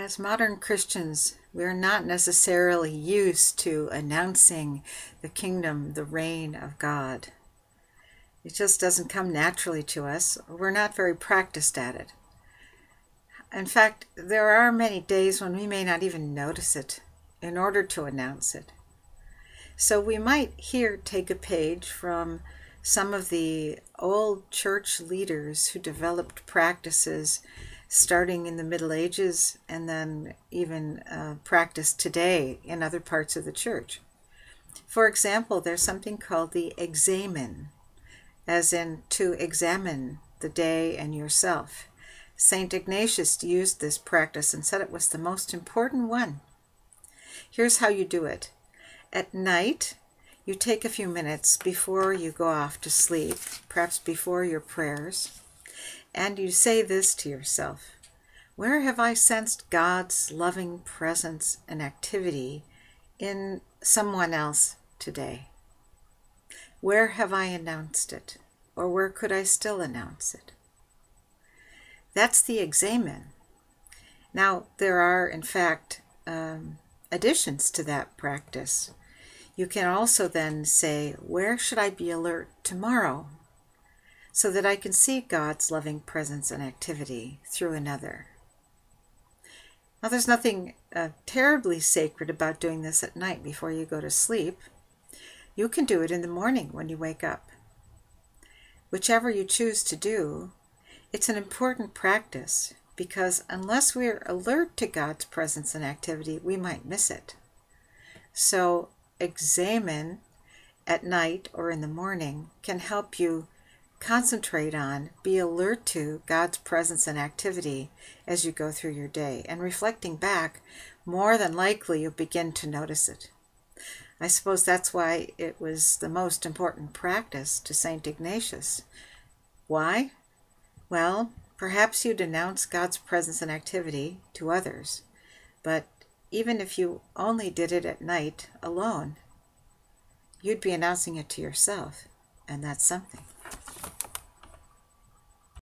As modern Christians, we're not necessarily used to announcing the kingdom, the reign of God. It just doesn't come naturally to us. We're not very practiced at it. In fact, there are many days when we may not even notice it in order to announce it. So we might here take a page from some of the old church leaders who developed practices starting in the Middle Ages and then even practiced today in other parts of the church. For example, there's something called the Examen, as in to examine the day and yourself. St. Ignatius used this practice and said it was the most important one. Here's how you do it. At night, you take a few minutes before you go off to sleep, perhaps before your prayers, and you say this to yourself: where have I sensed God's loving presence and activity in someone else today? Where have I announced it? Or where could I still announce it? That's the Examen. Now, there are, in fact, additions to that practice. You can also then say, where should I be alert tomorrow so that I can see God's loving presence and activity through another? Now, there's nothing terribly sacred about doing this at night before you go to sleep. You can do it in the morning when you wake up. Whichever you choose to do, it's an important practice because unless we're alert to God's presence and activity, we might miss it. So, Examen at night or in the morning can help you concentrate on, be alert to God's presence and activity as you go through your day. And reflecting back, more than likely you'll begin to notice it. I suppose that's why it was the most important practice to St. Ignatius. Why? Well, perhaps you'd announce God's presence and activity to others, but even if you only did it at night alone, you'd be announcing it to yourself, and that's something.